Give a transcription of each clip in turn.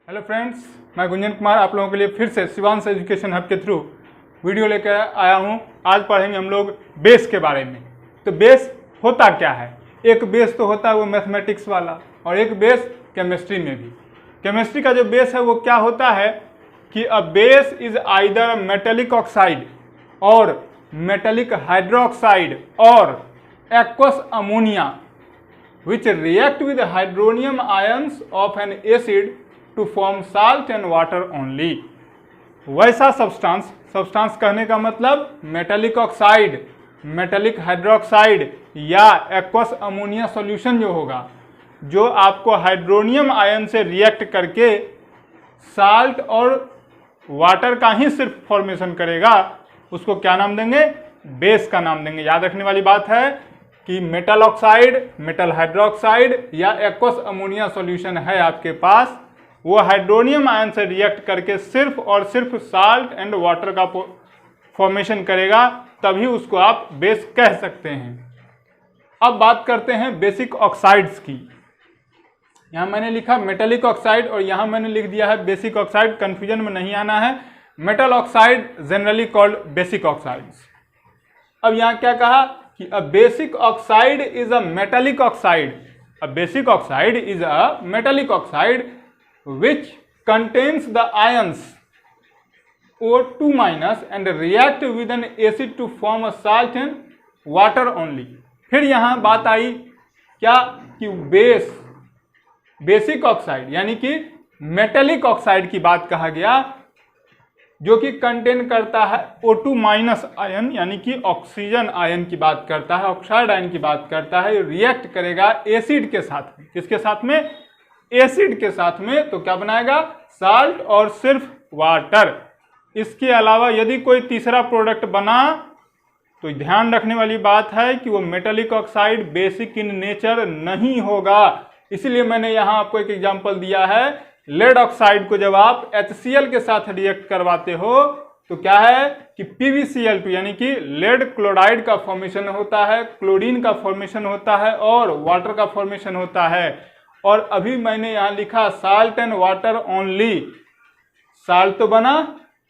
Hello friends, मैं गुंजन कुमार आप लोगों के लिए फिर से शिवांश एजुकेशन हब के थ्रू वीडियो लेकर आया हूं। आज पढ़ेंगे हम लोग बेस के बारे में। तो बेस होता क्या है? एक बेस तो होता है वो मैथमेटिक्स वाला, और एक बेस केमिस्ट्री में भी। केमिस्ट्री का जो बेस है वो क्या होता है कि a base is either metallic oxide और मेटेलिक हाइड्रोक्साइड और aqueous ammonia which react with hydronium ions of an acid to form salt and water only। वैसा सब्सटेंस कहने का मतलब मेटेलिक ऑक्साइड, मेटेलिक हाइड्रोक्साइड या एक्वस अमोनिया सॉल्यूशन जो होगा, जो आपको हाइड्रोनियम आयन से रिएक्ट करके साल्ट और वाटर का ही सिर्फ फॉर्मेशन करेगा, उसको क्या नाम देंगे? बेस का नाम देंगे। याद रखने वाली बात है कि मेटल ऑक्साइड, मेटल हाइड्रोक्साइड या एक्वस अमोनिया सॉल्यूशन है आपके पास, वो हाइड्रोनियम आयन से रिएक्ट करके सिर्फ और सिर्फ साल्ट एंड वाटर का फॉर्मेशन करेगा, तभी उसको आप बेस कह सकते हैं। अब बात करते हैं बेसिक ऑक्साइड्स की। यहाँ मैंने लिखा मेटेलिक ऑक्साइड और यहाँ मैंने लिख दिया है बेसिक ऑक्साइड, कंफ्यूजन में नहीं आना है। Metal oxide generally called basic oxides. अब यहाँ क्या कहा कि a basic oxide is a metallic oxide। A basic oxide is a metallic oxide which contains the ions O2 minus and react with an acid to form a salt and water only। फिर यहाँ बात आई क्या कि basic oxide यानी कि metallic oxide की बात कहा गया, जो कि कंटेन करता है O2 माइनस आयन यानी कि ऑक्सीजन आयन की बात करता है, ऑक्साइड आयन की बात करता है, रिएक्ट करेगा एसिड के साथ में। किसके साथ में? एसिड के साथ में। तो क्या बनाएगा? साल्ट और सिर्फ वाटर। इसके अलावा यदि कोई तीसरा प्रोडक्ट बना तो ध्यान रखने वाली बात है कि वो metallic oxide basic in nature नहीं होगा। इसलिए मैंने यहाँ आपको एक एग्जाम्पल दिया है। लेड ऑक्साइड को जब आप HCl के साथ रिएक्ट करवाते हो तो क्या है कि PbCl2 यानी कि लेड क्लोराइड का फॉर्मेशन होता है, क्लोरीन का फॉर्मेशन होता है और वाटर का फॉर्मेशन होता है। और अभी मैंने यहाँ लिखा salt and water only. Salt तो बना,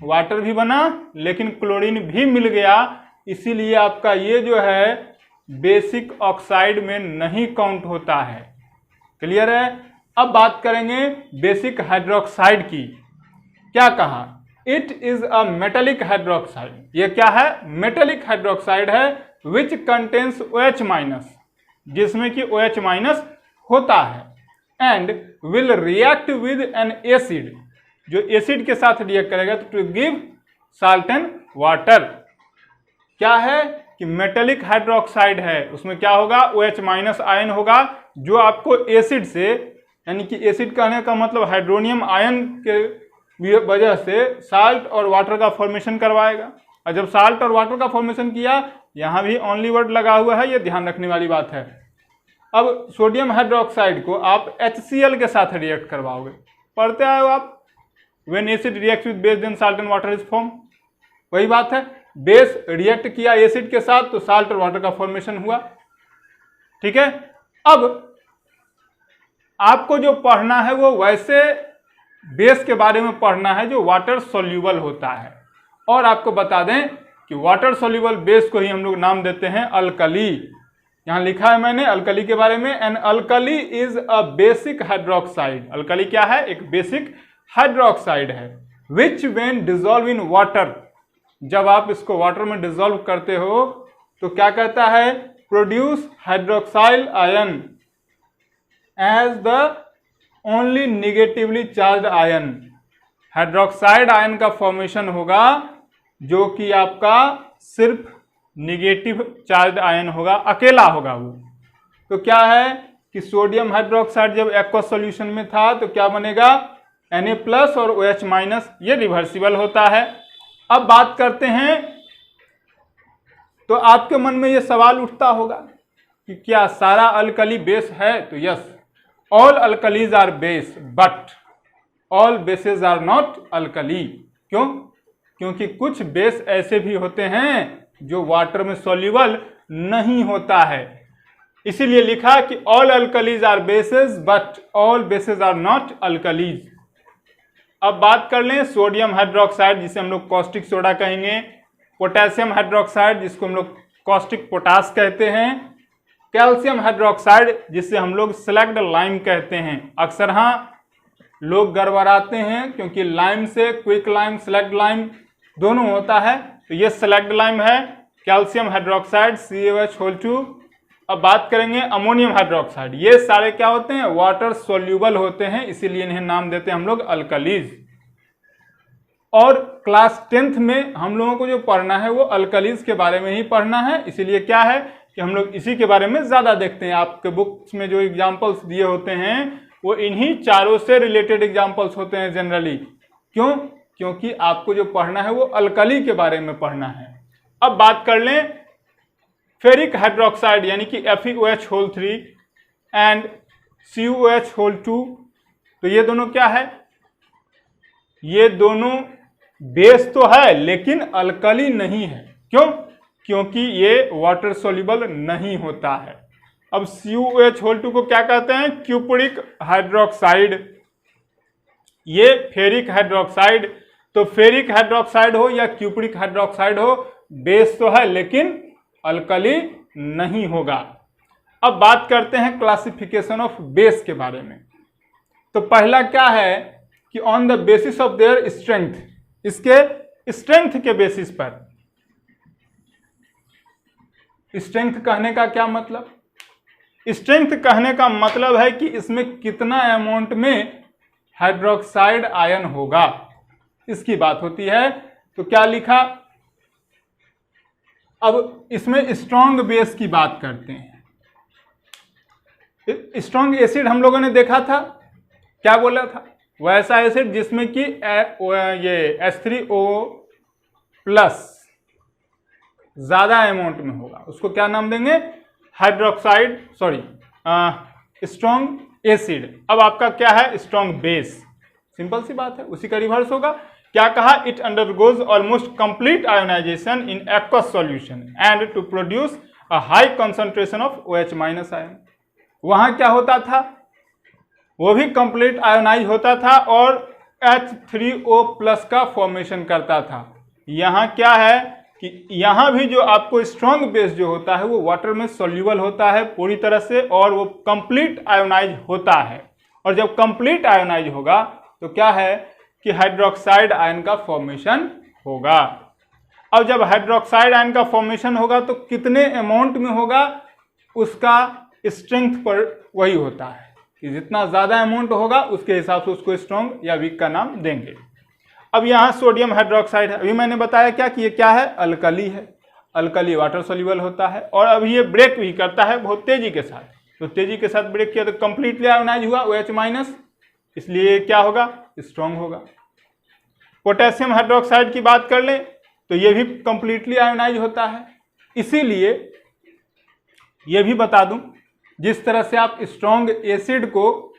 वाटर भी बना, लेकिन क्लोरीन भी मिल गया, इसीलिए आपका ये जो है बेसिक ऑक्साइड में नहीं काउंट होता है। क्लियर है? अब बात करेंगे बेसिक हाइड्रोक्साइड की। क्या कहा? It is a metallic hydroxide. ये क्या है? मेटेलिक हाइड्रोक्साइड है विच कंटेन्स OH माइनस, जिसमें कि OH माइनस होता है, and will react with an acid, जो एसिड के साथ रिएक्ट करेगा to give salt and water. क्या है कि मेटेलिक हाइड्रोक्साइड है, उसमें क्या होगा? OH माइनस आयन होगा, जो आपको एसिड से, यानी कि एसिड कहने का मतलब हाइड्रोनियम आयन के वजह से साल्ट और वाटर का फॉर्मेशन करवाएगा। और जब साल्ट और वाटर का फॉर्मेशन किया, यहाँ भी ओनली वर्ड लगा हुआ है, ये ध्यान रखने वाली बात है। अब सोडियम हाइड्रोक्साइड को आप HCl के साथ रिएक्ट करवाओगे, पढ़ते आए हो आप, when acid reacts with base then salt and water is form. वही बात है, बेस रिएक्ट किया एसिड के साथ तो साल्ट और वाटर का फॉर्मेशन हुआ। ठीक है? अब आपको जो पढ़ना है वो वैसे बेस के बारे में पढ़ना है जो वाटर सोल्यूबल होता है। और आपको बता दें कि वाटर सोल्यूबल बेस को ही हम लोग नाम देते हैं अल्कली। यहां लिखा है मैंने अल्कली के बारे में, an alkali is a basic hydroxide. Alkali क्या है? एक बेसिक हाइड्रोक्साइड है which when dissolve in water, जब आप इसको वाटर में डिजोल्व करते हो तो क्या कहता है? Produce hydroxyl ion as the only negatively charge ion. Hydroxide ion का फॉर्मेशन होगा जो कि आपका सिर्फ निगेटिव चार्ज आयन होगा, अकेला होगा वो। तो क्या है कि सोडियम हाइड्रोक्साइड जब एक्वस सॉल्यूशन में था तो क्या बनेगा? Na+ और OH-, ये रिवर्सिबल होता है। अब बात करते हैं, तो आपके मन में ये सवाल उठता होगा कि क्या सारा अल्कली बेस है? तो yes, all alkalis are base but all bases are not alkali. क्यों? क्योंकि कुछ बेस ऐसे भी होते हैं जो वाटर में सोल्यूबल नहीं होता है। इसीलिए लिखा कि all alkalis are bases but all bases are not alkalis. अब बात कर लें सोडियम हाइड्रोक्साइड जिसे हम लोग कॉस्टिक सोडा कहेंगे, पोटेशियम हाइड्रोक्साइड जिसको हम लोग कॉस्टिक पोटास कहते हैं, कैल्शियम हाइड्रोक्साइड जिसे हम लोग स्लग्ड लाइम कहते हैं। अक्सर हाँ लोग गड़बड़ाते हैं क्योंकि लाइम से क्विक लाइम स्लग्ड लाइम दोनों होता है, तो ये स्लग्ड लाइम है कैल्शियम हाइड्रोक्साइड CaOH2। अब बात करेंगे अमोनियम हाइड्रोक्साइड, ये सारे क्या होते हैं वाटर सोल्यूबल होते हैं, इसीलिए इन्हें नाम देते हैं हम लोग अल्कलीज। और क्लास 10th में हम लोगों को जो पढ़ना है वो अल्कलीज के बारे में ही पढ़ना है, इसीलिए क्या है कि हम लोग इसी के बारे में ज्यादा देखते हैं। आपके बुक्स में जो एग्जाम्पल्स दिए होते हैं वो इन्हीं चारों से रिलेटेड एग्जाम्पल्स होते हैं जनरली। क्यों? क्योंकि आपको जो पढ़ना है वो अल्कली के बारे में पढ़ना है। अब बात कर लें फेरिक हाइड्रोक्साइड यानी कि FeOH3 एंड CuOH2, तो ये दोनों क्या है, ये दोनों बेस तो है लेकिन अल्कली नहीं है। क्यों? क्योंकि ये वाटर सोल्यूबल नहीं होता है। अब CuOH2 को क्या कहते हैं, क्यूपरिक हाइड्रोक्साइड, ये फेरिक हाइड्रोक्साइड। तो फेरिक हाइड्रोक्साइड हो या क्यूपरिक हाइड्रोक्साइड हो, बेस तो है लेकिन अल्कली नहीं होगा। अब बात करते हैं क्लासिफिकेशन ऑफ बेस के बारे में। तो पहला क्या है कि on the basis of their strength, इसके स्ट्रेंथ के बेसिस पर। स्ट्रेंथ कहने का क्या मतलब, स्ट्रेंथ कहने का मतलब है कि इसमें कितना अमाउंट में हाइड्रोक्साइड आयन होगा, इसकी बात होती है। तो क्या लिखा, अब इसमें स्ट्रॉन्ग बेस की बात करते हैं। स्ट्रॉन्ग एसिड हम लोगों ने देखा था, क्या बोला था, वैसा एसिड जिसमें कि ये H3O प्लस ज्यादा अमाउंट में होगा, उसको क्या नाम देंगे, हाइड्रोक्साइड, स्ट्रॉन्ग एसिड। अब आपका क्या है, स्ट्रॉन्ग बेस। सिंपल सी बात है, उसी का रिवर्स होगा। क्या कहा, it undergoes almost complete ionisation in aqueous solution and to produce a high concentration of OH- ion. वहां क्या होता था, वो भी कंप्लीट आयोनाइज होता था और H3O प्लस का फॉर्मेशन करता था। यहाँ क्या है कि यहाँ भी जो आपको स्ट्रॉन्ग बेस जो होता है वो वाटर में सोल्यूबल होता है पूरी तरह से, और वो कंप्लीट आयोनाइज होता है। और जब कंप्लीट आयोनाइज होगा तो क्या है कि हाइड्रोक्साइड आयन का फॉर्मेशन होगा। अब जब हाइड्रोक्साइड आयन का फॉर्मेशन होगा तो कितने अमाउंट में होगा, उसका स्ट्रेंथ पर वही होता है कि जितना ज्यादा अमाउंट होगा उसके हिसाब से उसको स्ट्रॉन्ग या वीक का नाम देंगे। अब यहाँ सोडियम हाइड्रोक्साइड है, अभी मैंने बताया क्या कि ये क्या है, अल्कली है। अल्कली वाटर सोल्यूबल होता है और अभी ये ब्रेक भी करता है बहुत तेजी के साथ। तो तेजी के साथ ब्रेक किया तो कंप्लीटली आयोनाइज हुआ OH-, इसलिए क्या होगा, स्ट्रॉन्ग होगा। पोटेशियम हाइड्रोक्साइड की बात कर लें तो ये भी कंप्लीटली आयोनाइज होता है। इसीलिए ये भी बता दूं, जिस तरह से आप स्ट्रॉन्ग एसिड को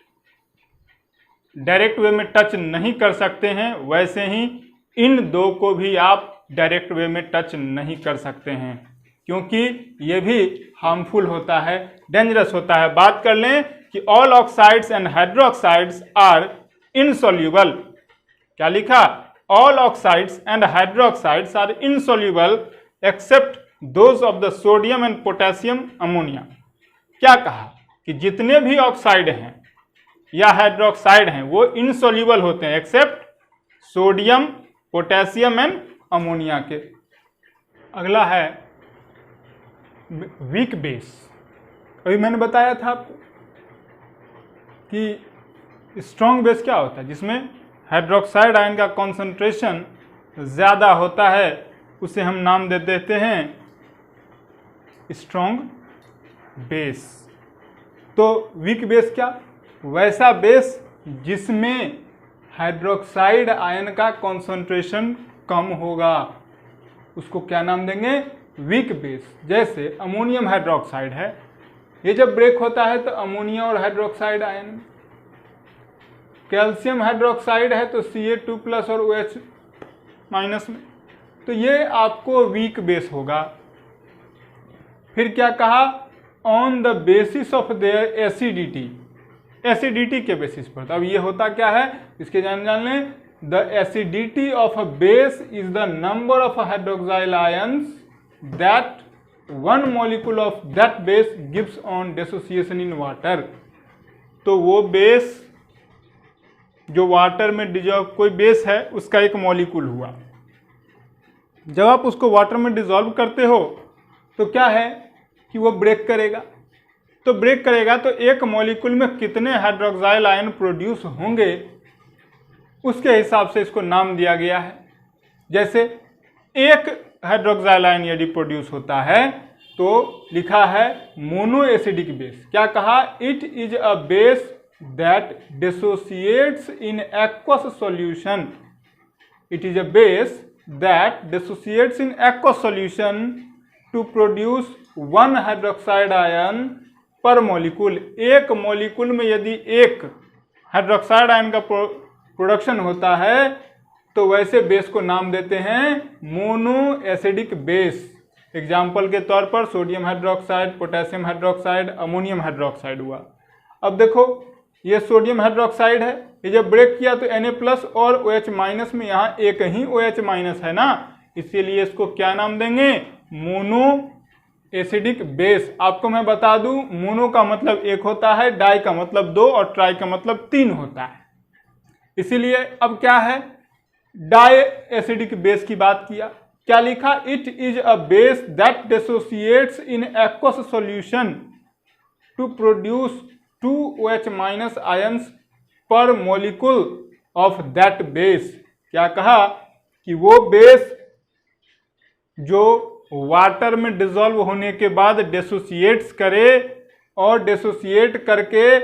डायरेक्ट वे में टच नहीं कर सकते हैं, वैसे ही इन दो को भी आप डायरेक्ट वे में टच नहीं कर सकते हैं, क्योंकि ये भी हार्मफुल होता है, डेंजरस होता है। बात कर लें कि all oxides and hydroxides are insoluble. क्या लिखा, all oxides and hydroxides are insoluble except those of the sodium and potassium ammonia. क्या कहा कि जितने भी ऑक्साइड हैं या हाइड्रोक्साइड हैं वो इनसोल्यूबल होते हैं except sodium, potassium and ammonia के। अगला है वीक बेस। अभी मैंने बताया था आपको कि स्ट्रॉन्ग बेस क्या होता है, जिसमें हाइड्रोक्साइड आयन का कॉन्सेंट्रेशन ज़्यादा होता है, उसे हम नाम दे देते हैं स्ट्रॉन्ग बेस। तो वीक बेस क्या, वैसा बेस जिसमें हाइड्रोक्साइड आयन का कॉन्सेंट्रेशन कम होगा, उसको क्या नाम देंगे, वीक बेस। जैसे अमोनियम हाइड्रोक्साइड है, ये जब ब्रेक होता है तो अमोनिया और हाइड्रोक्साइड आयन। कैल्शियम हाइड्रोक्साइड है तो Ca2 प्लस और OH- में, तो ये आपको वीक बेस होगा। फिर क्या कहा, on the basis of their acidity, acidity के बेसिस पर। तो अब ये होता क्या है, इसके जान लें the acidity of a base is the number of hydroxyl ions that one molecule of that base gives on dissociation in water. तो वो बेस जो वाटर में डिजॉल्व, कोई बेस है उसका एक मॉलिक्यूल हुआ, जब आप उसको वाटर में डिजॉल्व करते हो तो क्या है कि वो ब्रेक करेगा। तो ब्रेक करेगा तो एक मॉलिक्यूल में कितने हाइड्रोक्साइल आयन प्रोड्यूस होंगे उसके हिसाब से इसको नाम दिया गया है। जैसे एक हाइड्रोक्साइल आयन यदि प्रोड्यूस होता है तो लिखा है मोनो एसिडिक बेस। क्या कहा? It is a base that dissociates in aqueous solution. It is a base that dissociates in aqueous solution to produce one hydroxide ion per molecule। एक molecule में यदि एक हाइड्रोक्साइड आयन का production होता है तो वैसे बेस को नाम देते हैं मोनो एसिडिक बेस। एग्जाम्पल के तौर पर sodium hydroxide, potassium hydroxide, ammonium hydroxide हुआ। अब देखो ये सोडियम हाइड्रोक्साइड है, ये जब ब्रेक किया तो Na+ और OH- में यहाँ एक ही OH- है ना, इसीलिए इसको क्या नाम देंगे? Mono acidic base. आपको मैं बता दूं, मोनो का मतलब एक होता है, डाई का मतलब दो और ट्राई का मतलब तीन होता है। इसीलिए अब क्या है, डाई एसिडिक बेस की बात किया। क्या लिखा? It is a base that dissociates in aqueous solution to produce 2 OH- ions per molecule of that base. क्या कहा कि वो बेस जो वाटर में डिसॉल्व होने के बाद डिसोसिएट्स करे और डिसोसिएट करके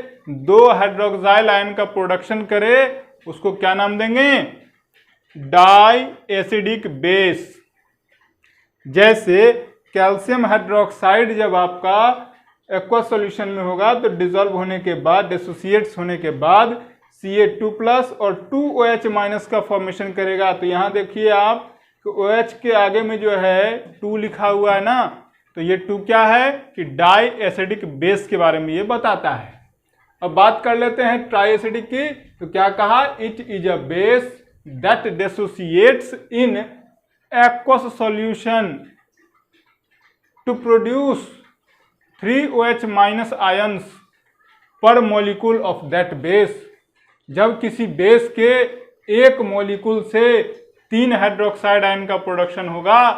2 हाइड्रोक्साइल आयन का प्रोडक्शन करे, उसको क्या नाम देंगे? Diacidic base. जैसे कैल्शियम हाइड्रोक्साइड जब आपका एक्वस सॉल्यूशन में होगा तो डिसॉल्व होने के बाद, डिसोसिएट्स होने के बाद Ca2+ और 2 OH- का फॉर्मेशन करेगा। तो यहाँ देखिए आप OH के आगे में जो है 2 लिखा हुआ है ना, तो ये 2 क्या है कि डाई एसिडिक बेस के बारे में ये बताता है। अब बात कर लेते हैं ट्राई एसिडिक की। तो क्या कहा? It is a base that dissociates in aqueous solution to produce 3 OH- ions per molecule of that base. जब किसी बेस के एक मॉलिक्यूल से 3 हाइड्रोक्साइड आयन का प्रोडक्शन होगा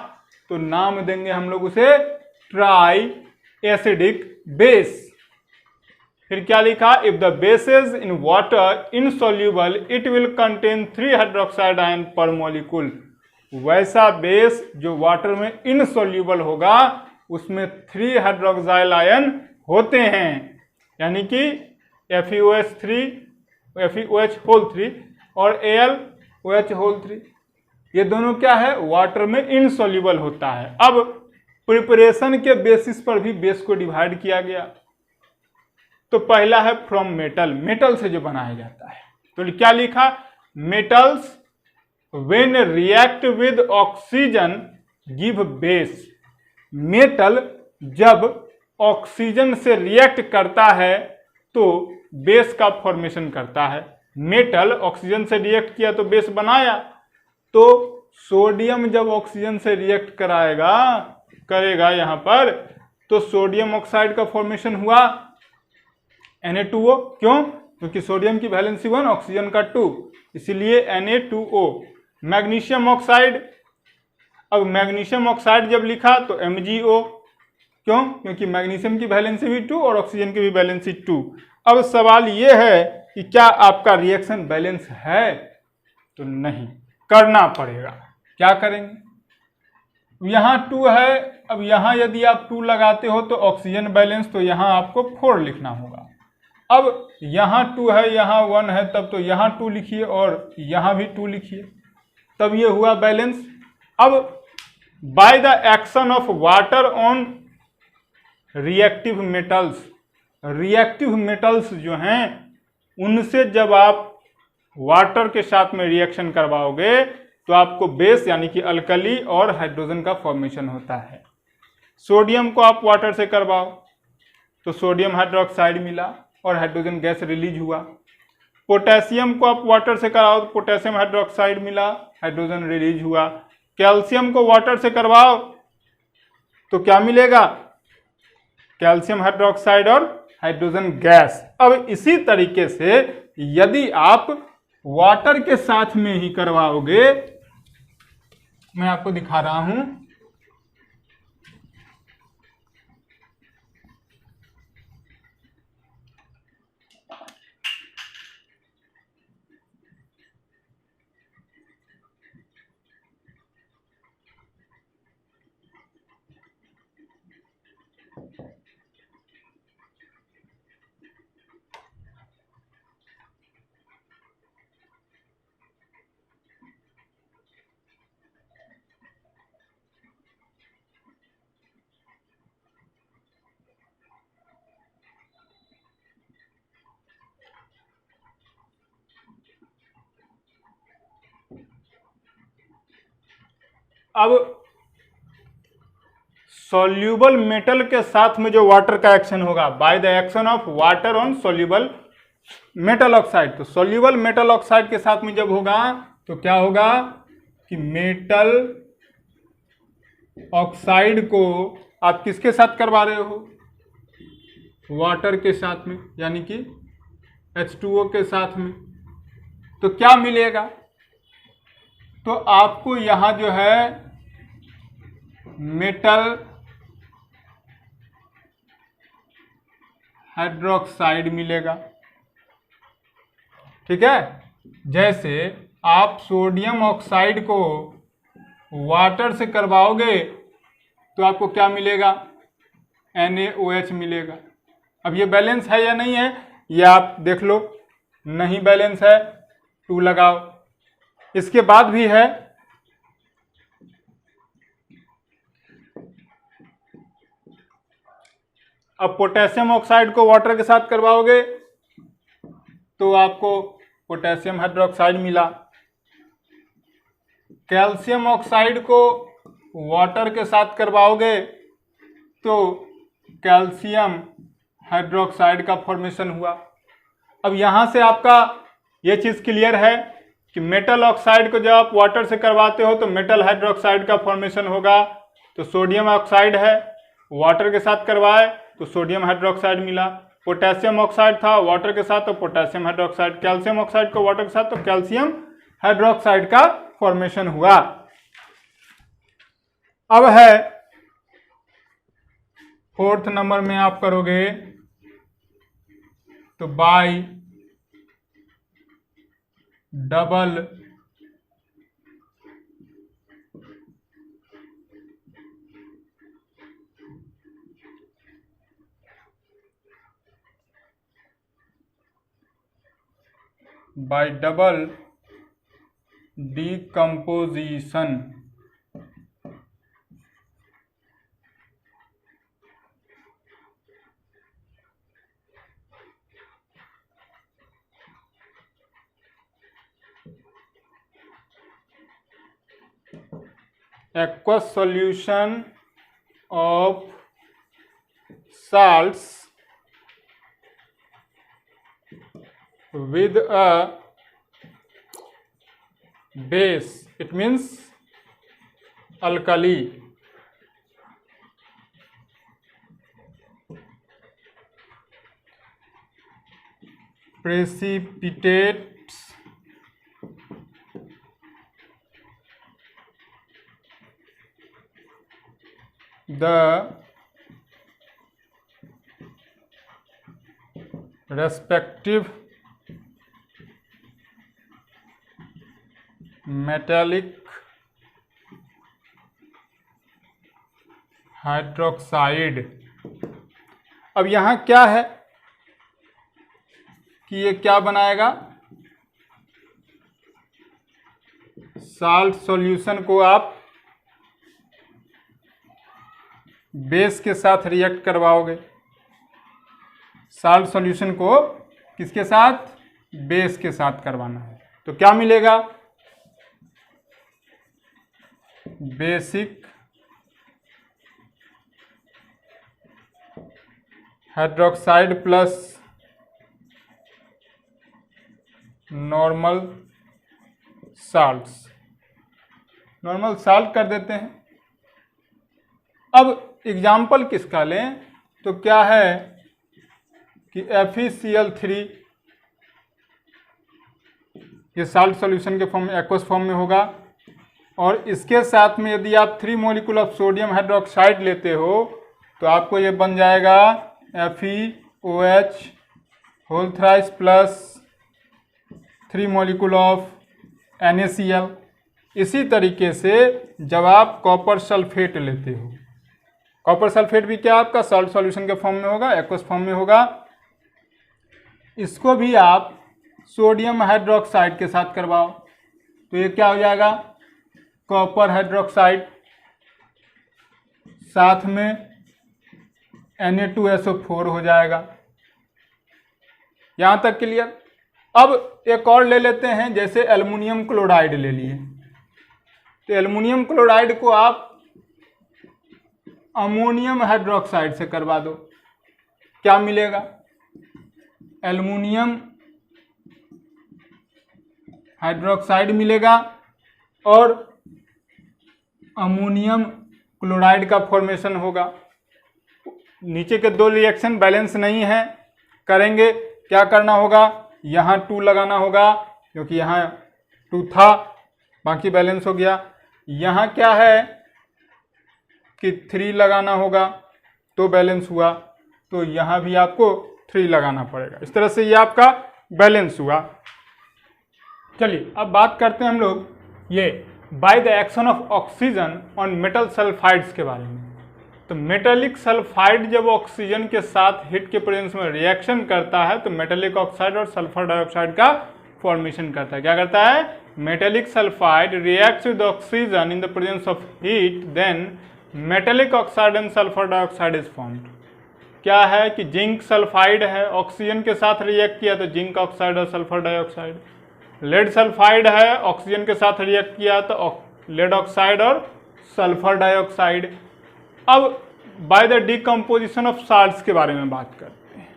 तो नाम देंगे हम लोग उसे ट्राई एसिडिक बेस। फिर क्या लिखा? If the base is in water insoluble it will contain 3 hydroxide ion पर मॉलिक्यूल। वैसा बेस जो वाटर में इनसॉल्यूबल होगा उसमें 3 हाइड्रोक्साइल आयन होते हैं, यानी कि FeOH3 और AlOH3। ये दोनों क्या है? वाटर में इनसॉल्यूबल होता है। अब प्रिपरेशन के बेसिस पर भी बेस को डिवाइड किया गया। तो पहला है फ्रॉम मेटल, मेटल से जो बनाया जाता है। तो क्या लिखा? Metals when react with oxygen give base. Metal जब ऑक्सीजन से रिएक्ट करता है तो बेस का फॉर्मेशन करता है। मेटल ऑक्सीजन से रिएक्ट किया तो बेस बनाया। तो सोडियम जब ऑक्सीजन से रिएक्ट करेगा यहाँ पर, तो सोडियम ऑक्साइड का फॉर्मेशन हुआ Na2O। क्यों? क्योंकि सोडियम की वैलेंसी 1, ऑक्सीजन का 2, इसीलिए Na2O। मैग्नीशियम ऑक्साइड, अब मैग्नीशियम ऑक्साइड जब लिखा तो MgO। क्यों? क्योंकि मैग्नीशियम की वैलेंसी भी 2 और ऑक्सीजन की भी वैलेंसी 2। अब सवाल ये है कि क्या आपका रिएक्शन बैलेंस है? तो नहीं, करना पड़ेगा। क्या करेंगे? यहाँ 2 है, अब यहाँ यदि आप 2 लगाते हो तो ऑक्सीजन बैलेंस, तो यहाँ आपको 4 लिखना होगा। अब यहाँ 2 है, यहाँ 1 है, तब तो यहाँ 2 लिखिए और यहाँ भी 2 लिखिए, तब ये हुआ बैलेंस। अब by the action of water on reactive metals, reactive metals जो हैं उनसे जब आप वाटर के साथ में रिएक्शन करवाओगे तो आपको बेस यानी कि अल्कली और हाइड्रोजन का फॉर्मेशन होता है। सोडियम को आप वाटर से करवाओ तो सोडियम हाइड्रोक्साइड मिला और हाइड्रोजन गैस रिलीज हुआ। पोटेशियम को आप वाटर से कराओ तो पोटेशियम हाइड्रोक्साइड मिला, हाइड्रोजन रिलीज हुआ। कैल्शियम को वाटर से करवाओ तो क्या मिलेगा? कैल्शियम हाइड्रोक्साइड और हाइड्रोजन गैस। अब इसी तरीके से यदि आप वाटर के साथ में ही करवाओगे, मैं आपको दिखा रहा हूं, अब सॉल्यूबल मेटल के साथ में जो वाटर का एक्शन होगा by the action of water on soluble metal oxide, तो सॉल्यूबल मेटल ऑक्साइड के साथ में जब होगा तो क्या होगा कि मेटल ऑक्साइड को आप किसके साथ करवा रहे हो? वाटर के साथ में, यानी कि H2O के साथ में। तो क्या मिलेगा? तो आपको यहां जो है मेटल हाइड्रोक्साइड मिलेगा। ठीक है, जैसे आप सोडियम ऑक्साइड को वाटर से करवाओगे तो आपको क्या मिलेगा? NaOH मिलेगा। अब ये बैलेंस है या नहीं है ये आप देख लो, नहीं बैलेंस है 2 लगाओ। इसके बाद भी है अब पोटेशियम ऑक्साइड को वाटर के साथ करवाओगे तो आपको पोटेशियम हाइड्रोक्साइड मिला। कैल्शियम ऑक्साइड को वाटर के साथ करवाओगे तो कैल्शियम हाइड्रोक्साइड का फॉर्मेशन हुआ। अब यहां से आपका ये चीज क्लियर है कि मेटल ऑक्साइड को जब आप वाटर से करवाते हो तो मेटल हाइड्रोक्साइड का फॉर्मेशन होगा। तो सोडियम ऑक्साइड है, वाटर के साथ करवाए तो सोडियम हाइड्रोक्साइड मिला। पोटेशियम ऑक्साइड था वाटर के साथ तो पोटेशियम हाइड्रोक्साइड, कैल्शियम ऑक्साइड को वाटर के साथ तो कैल्शियम हाइड्रोक्साइड का फॉर्मेशन हुआ। अब है 4th नंबर में आप करोगे तो bye double decomposition aqueous solution of salts with a base, it means alkali, precipitates the respective metallic hydroxide. अब यहां क्या है कि ये क्या बनाएगा? साल्ट सॉल्यूशन को आप बेस के साथ रिएक्ट करवाओगे। साल्ट सॉल्यूशन को किसके साथ? बेस के साथ करवाना है। तो क्या मिलेगा? Basic hydroxide plus normal salts, normal salt कर देते हैं। अब एग्जाम्पल किसका लें, तो क्या है कि FeCl3 ये साल्ट सॉल्यूशन के फॉर्म में, एक्वस फॉर्म में होगा, और इसके साथ में यदि आप 3 मॉलिक्यूल ऑफ सोडियम हाइड्रोक्साइड लेते हो तो आपको ये बन जाएगा FeOH whole thrice plus 3 molecule of NaCl। इसी तरीके से जब आप कॉपर सल्फेट लेते हो, कॉपर सल्फेट भी क्या आपका साल्ट सॉल्यूशन के फॉर्म में होगा, एक्वस फॉर्म में होगा, इसको भी आप सोडियम हाइड्रोक्साइड के साथ करवाओ तो ये क्या हो जाएगा, कॉपर हाइड्रोक्साइड साथ में Na2SO4 हो जाएगा। यहां तक क्लियर। अब एक और ले लेते हैं, जैसे एल्युमिनियम क्लोराइड ले लिए, तो एल्युमिनियम क्लोराइड को आप अमोनियम हाइड्रोक्साइड से करवा दो, क्या मिलेगा, एल्युमिनियम हाइड्रोक्साइड मिलेगा और अमोनियम क्लोराइड का फॉर्मेशन होगा। नीचे के दो रिएक्शन बैलेंस नहीं है, करेंगे क्या करना होगा, यहाँ 2 लगाना होगा क्योंकि यहाँ 2 था, बाकी बैलेंस हो गया। यहाँ क्या है कि 3 लगाना होगा तो बैलेंस हुआ, तो यहाँ भी आपको 3 लगाना पड़ेगा। इस तरह से ये आपका बैलेंस हुआ। चलिए अब बात करते हैं हम लोग ये by the action of oxygen on metal sulphides के बारे में। तो मेटेलिक सल्फाइड जब ऑक्सीजन के साथ हीट के प्रेजेंस में रिएक्शन करता है तो मेटेलिक ऑक्साइड और सल्फर डाइऑक्साइड का फॉर्मेशन करता है। क्या करता है, metallic sulphide reacts with oxygen in the presence of heat, then metallic oxide and sulphur dioxide is formed. क्या है कि जिंक सल्फाइड है, ऑक्सीजन के साथ रिएक्ट किया तो जिंक ऑक्साइड और सल्फर डाइऑक्साइड। लेड सल्फाइड है, ऑक्सीजन के साथ रिएक्ट किया तो लेड ऑक्साइड और सल्फर डाइऑक्साइड। अब by the decomposition of salts के बारे में बात करते हैं।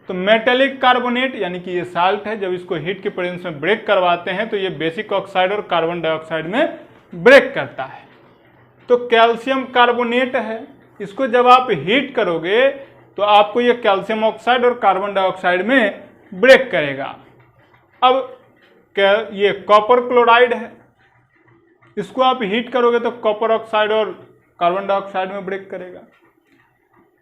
तो मेटेलिक कार्बोनेट यानी कि ये साल्ट है, जब इसको हीट के प्रेजेंस में ब्रेक करवाते हैं तो ये बेसिक ऑक्साइड और कार्बन डाइऑक्साइड में ब्रेक करता है। तो कैल्शियम कार्बोनेट है, इसको जब आप हीट करोगे तो आपको ये कैल्शियम ऑक्साइड और कार्बन डाइऑक्साइड में ब्रेक करेगा। अब ये कॉपर क्लोराइड है, इसको आप हीट करोगे तो कॉपर ऑक्साइड और कार्बन डाइऑक्साइड में ब्रेक करेगा।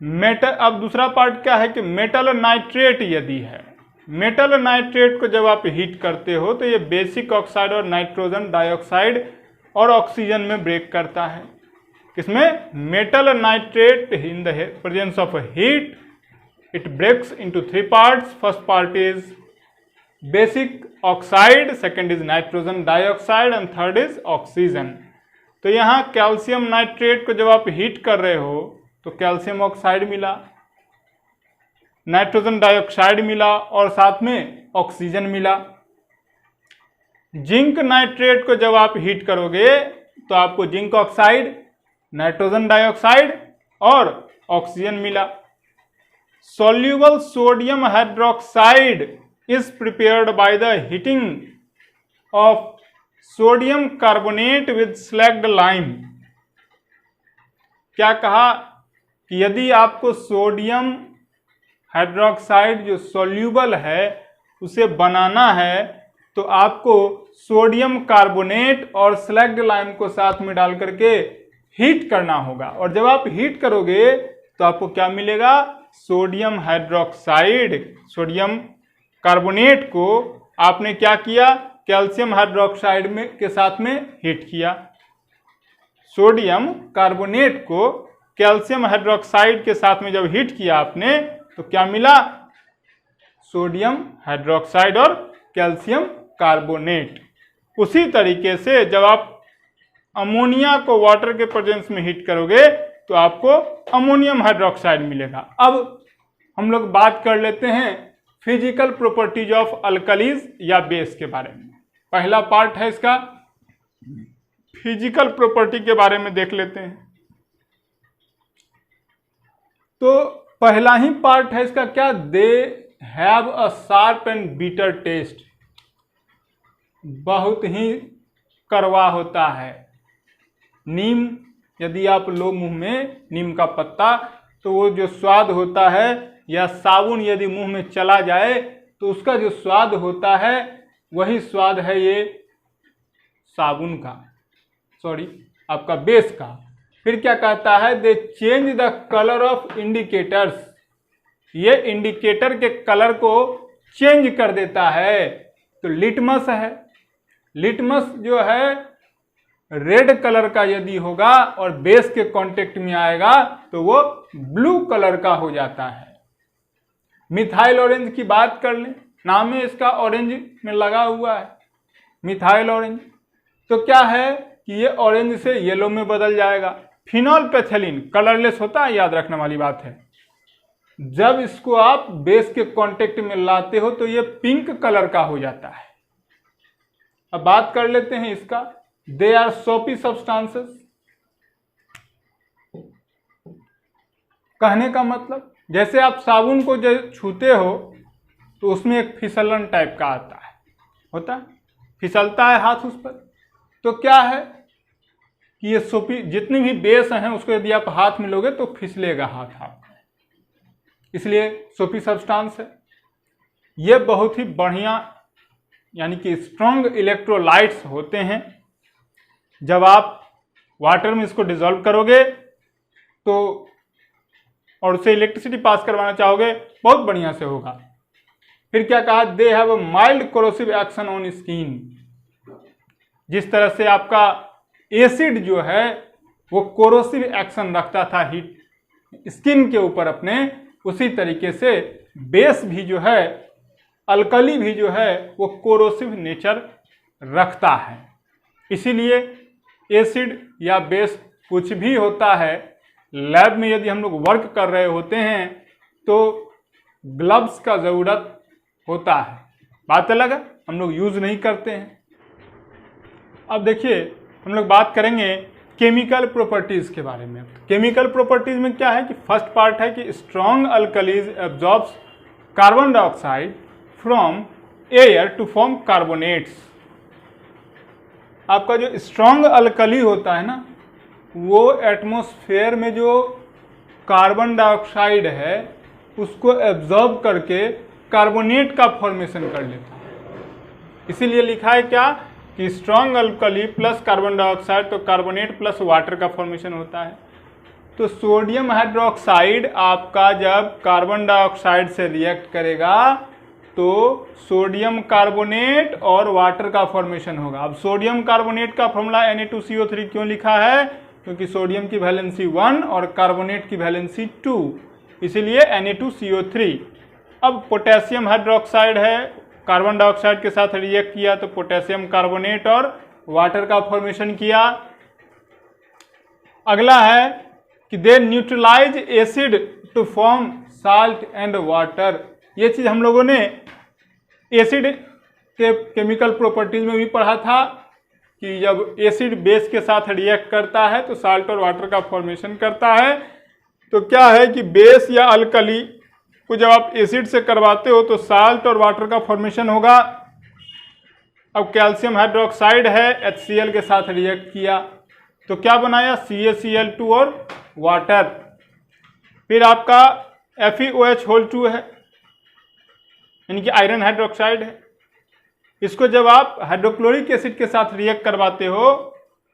मेटल, अब दूसरा पार्ट क्या है कि मेटल नाइट्रेट यदि है, मेटल नाइट्रेट को जब आप हीट करते हो तो ये बेसिक ऑक्साइड और नाइट्रोजन डाइऑक्साइड और ऑक्सीजन में ब्रेक करता है। किसमें, metal nitrate in the presence of heat it breaks into 3 parts. First part is basic oxide, second is nitrogen dioxide and third is oxygen. तो यहाँ कैल्शियम नाइट्रेट को जब आप हीट कर रहे हो तो कैल्शियम ऑक्साइड मिला, नाइट्रोजन डाइऑक्साइड मिला और साथ में ऑक्सीजन मिला। जिंक नाइट्रेट को जब आप हीट करोगे तो आपको जिंक ऑक्साइड, नाइट्रोजन डाइऑक्साइड और ऑक्सीजन मिला। Soluble sodium hydroxide is prepared by the heating of sodium carbonate with slacked lime। क्या कहा कि यदि आपको सोडियम हाइड्रोक्साइड जो सॉल्यूबल है उसे बनाना है तो आपको सोडियम कार्बोनेट और स्लैग्ड लाइम को साथ में डाल करके हीट करना होगा। और जब आप हीट करोगे तो आपको क्या मिलेगा, सोडियम हाइड्रोक्साइड, सोडियम कार्बोनेट को आपने क्या किया, कैल्शियम हाइड्रोक्साइड में के साथ में हीट किया। सोडियम कार्बोनेट को कैल्शियम हाइड्रोक्साइड के साथ में जब हीट किया आपने तो क्या मिला, सोडियम हाइड्रोक्साइड और कैल्शियम कार्बोनेट। उसी तरीके से जब आप अमोनिया को वाटर के प्रेजेंस में हीट करोगे तो आपको अमोनियम हाइड्रोक्साइड मिलेगा। अब हम लोग बात कर लेते हैं फिजिकल प्रॉपर्टीज ऑफ अल्कलीज या बेस के बारे में। पहला पार्ट है इसका फिजिकल प्रॉपर्टी के बारे में देख लेते हैं। तो पहला ही पार्ट है इसका क्या, they have a sharp and bitter taste. बहुत ही कड़वा होता है। नीम यदि आप लो मुंह में नीम का पत्ता, तो वो जो स्वाद होता है, या साबुन यदि मुंह में चला जाए तो उसका जो स्वाद होता है वही स्वाद है ये साबुन का, सॉरी आपका बेस का। फिर क्या कहता है, दे change the colour of indicators, ये इंडिकेटर के कलर को चेंज कर देता है। तो लिटमस है, लिटमस जो है रेड कलर का यदि होगा और बेस के कांटेक्ट में आएगा तो वो ब्लू कलर का हो जाता है। मिथाइल ऑरेंज की बात कर लें, नाम है इसका ऑरेंज में लगा हुआ है, मिथाइल ऑरेंज। तो क्या है कि ये ऑरेंज से येलो में बदल जाएगा। फिनॉल पैथेलिन कलरलेस होता है, याद रखने वाली बात है। जब इसको आप बेस के कांटेक्ट में लाते हो तो ये पिंक कलर का हो जाता है। अब बात कर लेते हैं इसका, दे आर सोपी सब्सटेंसेस। कहने का मतलब जैसे आप साबुन को जब छूते हो तो उसमें एक फिसलन टाइप का आता है, होता है, फिसलता है हाथ उस पर। तो क्या है कि ये सोपी जितनी भी बेस हैं उसको यदि आप हाथ में लोगे तो फिसलेगा हाथ आपका, इसलिए सोपी सब्सटेंस है। ये बहुत ही बढ़िया यानी कि स्ट्रॉन्ग इलेक्ट्रोलाइट्स होते हैं। जब आप वाटर में इसको डिसॉल्व करोगे तो और उससे इलेक्ट्रिसिटी पास करवाना चाहोगे बहुत बढ़िया से होगा। फिर क्या कहा, दे have a mild corrosive action on skin. जिस तरह से आपका एसिड जो है वो कोरोसिव एक्शन रखता था हीट स्किन के ऊपर अपने, उसी तरीके से बेस भी जो है, अल्कली भी जो है वो कोरोसिव नेचर रखता है। इसीलिए एसिड या बेस कुछ भी होता है, लैब में यदि हम लोग वर्क कर रहे होते हैं तो ग्लव्स का ज़रूरत होता है। बात अलग है, हम लोग यूज़ नहीं करते हैं। अब देखिए हम लोग बात करेंगे केमिकल प्रॉपर्टीज़ के बारे में। केमिकल प्रॉपर्टीज़ में क्या है कि फर्स्ट पार्ट है कि strong alkalis absorbs carbon dioxide from air to form carbonates. आपका जो स्ट्रॉन्ग अल्कली होता है ना, वो एटमॉस्फेयर में जो कार्बन डाइऑक्साइड है उसको एब्जॉर्ब करके कार्बोनेट का फॉर्मेशन कर लेता है। इसीलिए लिखा है क्या कि strong alkali plus carbon dioxide, तो कार्बोनेट प्लस वाटर का फॉर्मेशन होता है। तो सोडियम हाइड्रोक्साइड आपका जब कार्बन डाइऑक्साइड से रिएक्ट करेगा तो सोडियम कार्बोनेट और वाटर का फॉर्मेशन होगा। अब सोडियम कार्बोनेट का फॉर्मूला Na2CO3 क्यों लिखा है, क्योंकि सोडियम की वैलेंसी 1 और कार्बोनेट की वैलेंसी 2, इसीलिए Na2CO3। अब पोटेशियम हाइड्रोक्साइड है, कार्बन डाइऑक्साइड के साथ रिएक्ट किया तो पोटेशियम कार्बोनेट और वाटर का फॉर्मेशन किया। अगला है कि they neutralize acid to form salt and water. ये चीज़ हम लोगों ने एसिड के केमिकल प्रॉपर्टीज में भी पढ़ा था कि जब एसिड बेस के साथ रिएक्ट करता है तो साल्ट और वाटर का फॉर्मेशन करता है। तो क्या है कि बेस या अल्कली को जब आप एसिड से करवाते हो तो साल्ट और वाटर का फॉर्मेशन होगा। अब कैल्शियम हाइड्रोक्साइड है, HCl के साथ रिएक्ट किया तो क्या बनाया, CaCl2 और वाटर। फिर आपका FeOH2 है यानी कि आयरन हाइड्रोक्साइड है। इसको जब आप हाइड्रोक्लोरिक एसिड के साथ रिएक्ट करवाते हो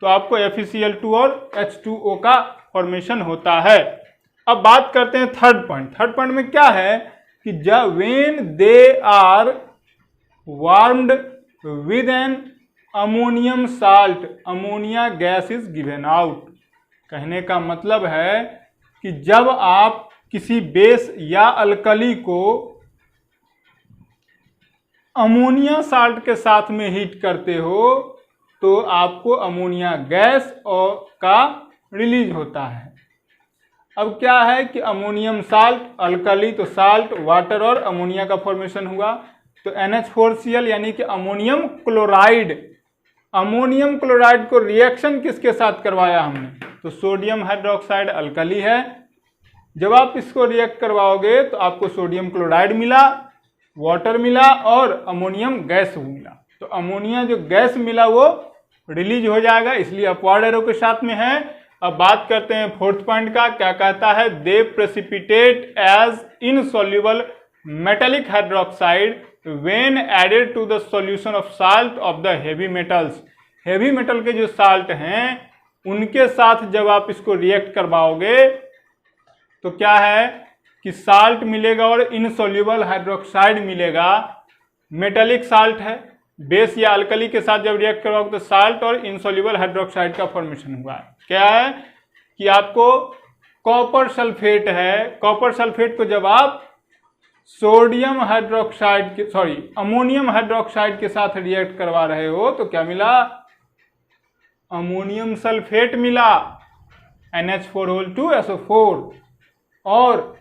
तो आपको FeCl2 और H2O का फॉर्मेशन होता है। अब बात करते हैं थर्ड पॉइंट। थर्ड पॉइंट में क्या है कि जब when they are warmed with an ammonium salt, ammonia gas is given out. कहने का मतलब है कि जब आप किसी बेस या अल्कली को अमोनिया साल्ट के साथ में हीट करते हो तो आपको अमोनिया गैस और का रिलीज होता है। अब क्या है कि अमोनियम साल्ट, अल्कली तो साल्ट, वाटर और अमोनिया का फॉर्मेशन हुआ तो NH4Cl यानी कि अमोनियम क्लोराइड। अमोनियम क्लोराइड को रिएक्शन किसके साथ करवाया हमने, तो सोडियम हाइड्रोक्साइड अल्कली है। जब आप इसको रिएक्ट करवाओगे तो आपको सोडियम क्लोराइड मिला, वाटर मिला और अमोनियम गैस मिला। तो तो अमोनिया जो गैस मिला वो रिलीज हो जाएगा, इसलिए अपवर्ड एरो के साथ में है। अब बात करते हैं फोर्थ पॉइंट का, क्या कहता है, they precipitate as insoluble metallic hydroxide when added to the solution of salt of the heavy metals. Heavy metal के जो साल्ट हैं उनके साथ जब आप इसको रिएक्ट करवाओगे तो क्या है कि साल्ट मिलेगा और इनसॉल्युबल हाइड्रोक्साइड मिलेगा। मेटेलिक साल्ट है, बेस या अल्कली के साथ जब रिएक्ट करवाओगे तो साल्ट और इनसॉल्युबल हाइड्रोक्साइड का फॉर्मेशन हुआ है। क्या है कि आपको कॉपर सल्फेट है, कॉपर सल्फेट को जब आप सोडियम हाइड्रोक्साइड के अमोनियम हाइड्रोक्साइड के साथ रिएक्ट करवा रहे हो तो क्या मिला, अमोनियम सल्फेट मिला NH4 और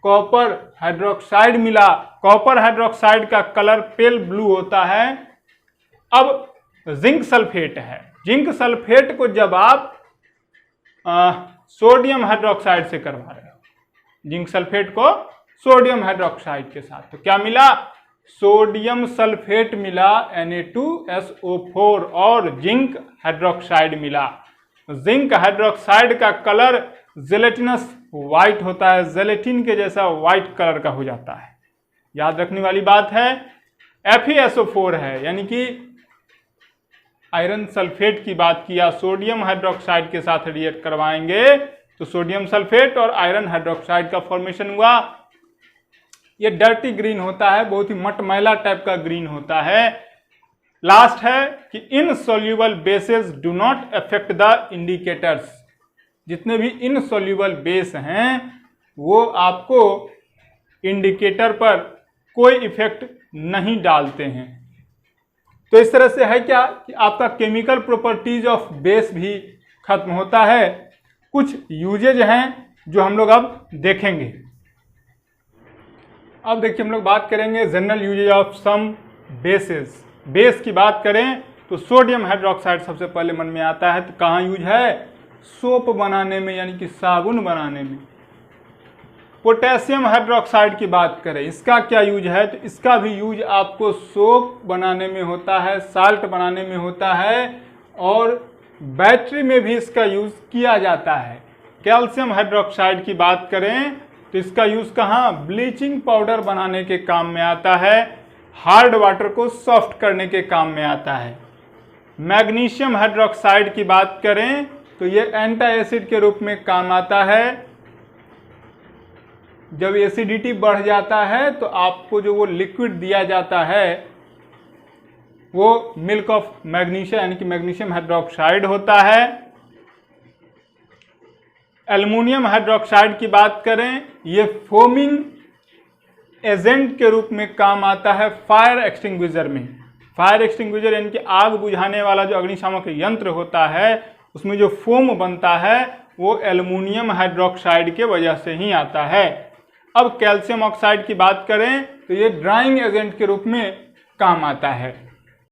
कॉपर हाइड्रोक्साइड मिला। कॉपर हाइड्रोक्साइड का कलर पेल ब्लू होता है। अब जिंक सल्फेट है, जिंक सल्फेट को जब आप सोडियम हाइड्रोक्साइड से करवा रहे हो, जिंक सल्फेट को सोडियम हाइड्रोक्साइड के साथ, तो क्या मिला, सोडियम सल्फेट मिला Na2SO4 और जिंक हाइड्रोक्साइड मिला। जिंक हाइड्रोक्साइड का कलर जेलेटिनस व्हाइट होता है, जेलेटिन के जैसा व्हाइट कलर का हो जाता है। याद रखने वाली बात है। FeSO4 है, यानी कि आयरन सल्फेट की बात किया, सोडियम हाइड्रोक्साइड के साथ रिएक्ट करवाएंगे तो सोडियम सल्फेट और आयरन हाइड्रोक्साइड का फॉर्मेशन हुआ। ये डर्टी ग्रीन होता है, बहुत ही मटमैला टाइप का ग्रीन होता है। लास्ट है कि insoluble bases do not affect the indicators. जितने भी इनसॉल्युबल बेस हैं वो आपको इंडिकेटर पर कोई इफेक्ट नहीं डालते हैं। तो इस तरह से है क्या कि आपका केमिकल प्रॉपर्टीज ऑफ बेस भी खत्म होता है। कुछ यूजेज हैं जो हम लोग अब देखेंगे। अब देखिए हम लोग बात करेंगे general usages of some bases. Base की बात करें तो सोडियम हाइड्रोक्साइड सबसे पहले मन में आता है। तो कहाँ यूज है, सोप बनाने में, यानी कि साबुन बनाने में। पोटेशियम हाइड्रोक्साइड की बात करें, इसका क्या यूज है, तो इसका भी यूज आपको सोप बनाने में होता है, साल्ट बनाने में होता है और बैटरी में भी इसका यूज किया जाता है। कैल्शियम हाइड्रोक्साइड की बात करें तो इसका यूज कहाँ, ब्लीचिंग पाउडर बनाने के काम में आता है, हार्ड वाटर को सॉफ्ट करने के काम में आता है। मैग्नीशियम हाइड्रोक्साइड की बात करें तो ये एंटी एसिड के रूप में काम आता है। जब एसिडिटी बढ़ जाता है तो आपको जो वो लिक्विड दिया जाता है वो मिल्क ऑफ मैग्नीशियम यानी कि मैग्नीशियम हाइड्रोक्साइड होता है। एल्युमिनियम हाइड्रोक्साइड की बात करें, ये फोमिंग एजेंट के रूप में काम आता है फायर एक्सटिंग्विशर में। फायर एक्सटिंग्विशर यानी कि आग बुझाने वाला जो अग्निशामक यंत्र होता है उसमें जो फोम बनता है वो एल्युमिनियम हाइड्रोक्साइड के वजह से ही आता है। अब कैल्शियम ऑक्साइड की बात करें तो ये ड्राइंग एजेंट के रूप में काम आता है।